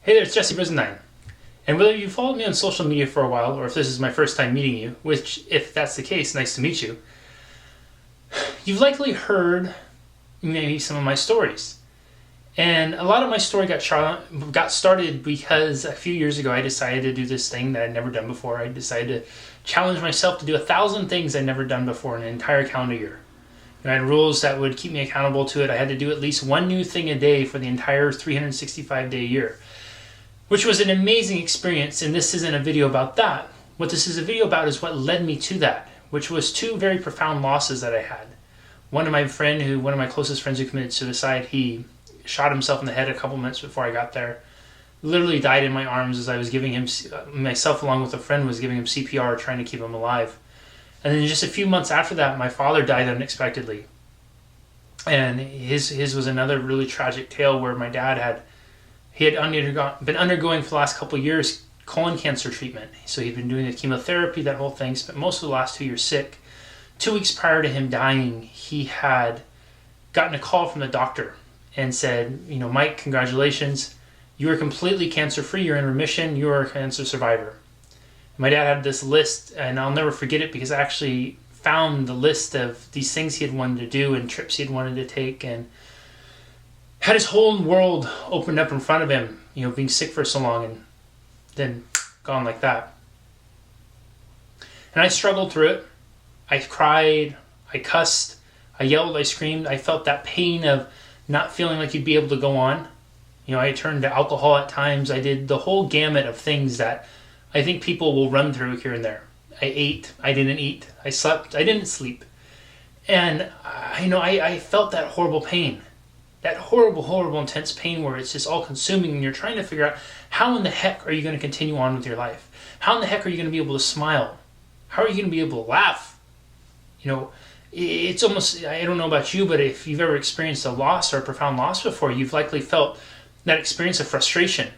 Hey there, it's Jesse Brisendine. And whether you followed me on social media for a while, or if this is my first time meeting you, which, if that's the case, nice to meet you, you've likely heard maybe some of my stories. And a lot of my story got started because a few years ago I decided to do this thing that I'd never done before. I decided to challenge myself to do 1,000 things I'd never done before in an entire calendar year. I had rules that would keep me accountable to it. I had to do at least one new thing a day for the entire 365-day year, which was an amazing experience, and this isn't a video about that. What this is a video about is what led me to that, which was two very profound losses that I had. One of my closest friends who committed suicide, he shot himself in the head a couple minutes before I got there. Literally died in my arms as I was giving him, myself along with a friend was giving him CPR, trying to keep him alive. And then just a few months after that, my father died unexpectedly. And his was another really tragic tale where my dad had been undergoing for the last couple of years colon cancer treatment. So he'd been doing the chemotherapy, that whole thing, spent most of the last 2 years sick. 2 weeks prior to him dying, he had gotten a call from the doctor and said, Mike, congratulations. You are completely cancer-free. You're in remission. You are a cancer survivor. My dad had this list, and I'll never forget it because I actually found the list of these things he had wanted to do and trips he had wanted to take, and had his whole world opened up in front of him, being sick for so long and then gone like that. And I struggled through it. I cried, I cussed, I yelled, I screamed. I felt that pain of not feeling like you'd be able to go on. I turned to alcohol at times. I did the whole gamut of things that I think people will run through here and there. I ate, I didn't eat, I slept, I didn't sleep. And I felt that horrible pain. That horrible, horrible, intense pain where it's just all consuming and you're trying to figure out how in the heck are you going to continue on with your life? How in the heck are you going to be able to smile? How are you going to be able to laugh? It's almost, I don't know about you, but if you've ever experienced a loss or a profound loss before, you've likely felt that experience of frustration.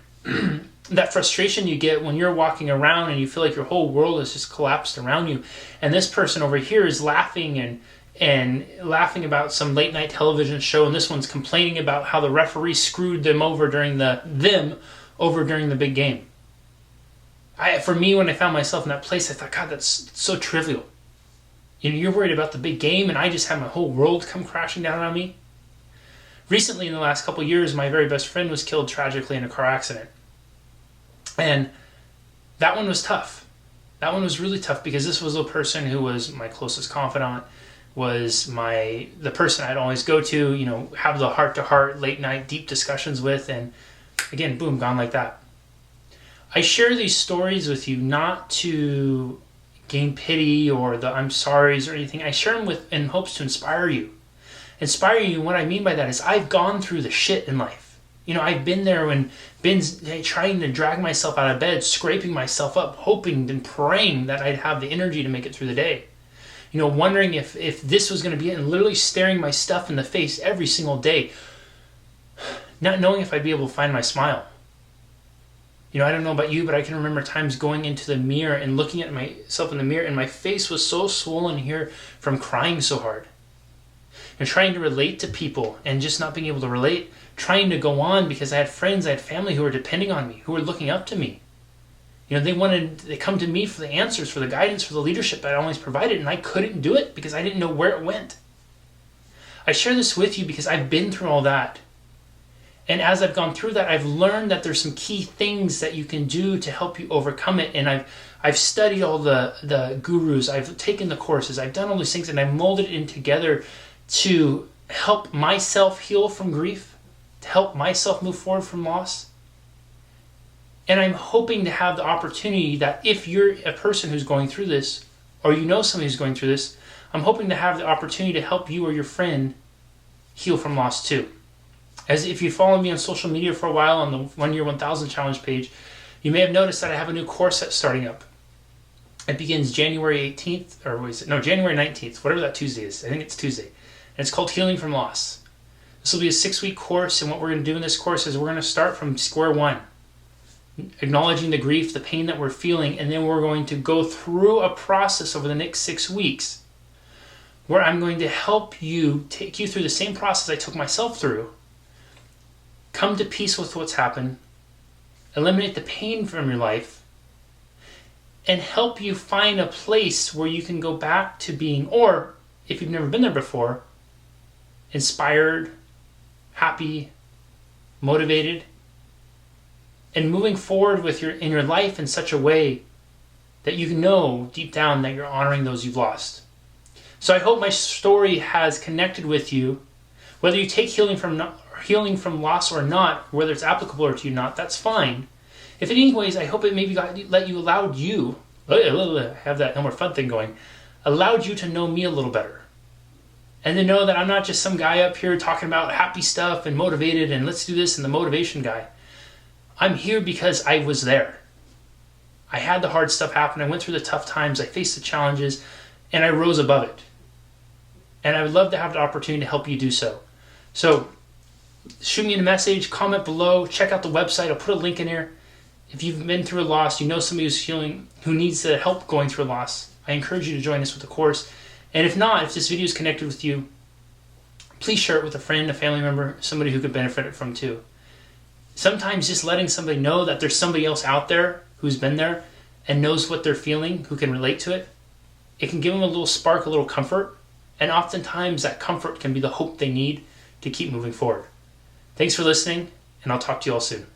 That frustration you get when you're walking around and you feel like your whole world has just collapsed around you. And this person over here is laughing and laughing about some late night television show, and this one's complaining about how the referee screwed them over during the big game. For me, when I found myself in that place, I thought, God, that's so trivial. You're worried about the big game, and I just had my whole world come crashing down on me. Recently, in the last couple of years, my very best friend was killed tragically in a car accident. And that one was tough. That one was really tough because this was a person who was my closest confidant, was the person I'd always go to, have the heart-to-heart, late-night, deep discussions with, and again, boom, gone like that. I share these stories with you not to gain pity or the I'm sorries or anything. I share them in hopes to inspire you. Inspire you, and what I mean by that is I've gone through the shit in life. I've been there and been trying to drag myself out of bed, scraping myself up, hoping and praying that I'd have the energy to make it through the day. Wondering if this was going to be it, and literally staring my stuff in the face every single day, not knowing if I'd be able to find my smile. I don't know about you, but I can remember times going into the mirror and looking at myself in the mirror, and my face was so swollen here from crying so hard. And trying to relate to people and just not being able to relate, trying to go on because I had friends, I had family who were depending on me, who were looking up to me. They come to me for the answers, for the guidance, for the leadership that I always provided, and I couldn't do it because I didn't know where it went. I share this with you because I've been through all that. And as I've gone through that, I've learned that there's some key things that you can do to help you overcome it. And I've studied all the gurus, I've taken the courses, I've done all these things, and I've molded it in together to help myself heal from grief, to help myself move forward from loss. And I'm hoping to have the opportunity that if you're a person who's going through this, or somebody who's going through this, I'm hoping to have the opportunity to help you or your friend heal from loss too. As if you follow me on social media for a while on the 1 Year 1000 Challenge page, you may have noticed that I have a new course that's starting up. It begins January 18th, January 19th, whatever that Tuesday is. I think it's Tuesday. And it's called Healing from Loss. This will be a 6-week course, and what we're going to do in this course is we're going to start from square one, acknowledging the grief, the pain that we're feeling, and then we're going to go through a process over the next 6 weeks where I'm going to help you, take you through the same process I took myself through, come to peace with what's happened, eliminate the pain from your life, and help you find a place where you can go back to being, or if you've never been there before, inspired, happy, motivated, and moving forward with in your life in such a way that you know deep down that you're honoring those you've lost. So I hope my story has connected with you. Whether you take healing from loss or not, whether it's applicable or to you not, that's fine. If in any ways, I hope it maybe allowed you, have that no more fun thing going, allowed you to know me a little better. And to know that I'm not just some guy up here talking about happy stuff and motivated and let's do this and the motivation guy. I'm here because I was there. I had the hard stuff happen. I went through the tough times. I faced the challenges and I rose above it. And I would love to have the opportunity to help you do so. So shoot me a message, comment below, check out the website. I'll put a link in here. If you've been through a loss, you know somebody who needs the help going through a loss, I encourage you to join us with the course. And if not, if this video is connected with you, please share it with a friend, a family member, somebody who could benefit from too. Sometimes just letting somebody know that there's somebody else out there who's been there and knows what they're feeling, who can relate to it, it can give them a little spark, a little comfort. And oftentimes that comfort can be the hope they need to keep moving forward. Thanks for listening, and I'll talk to you all soon.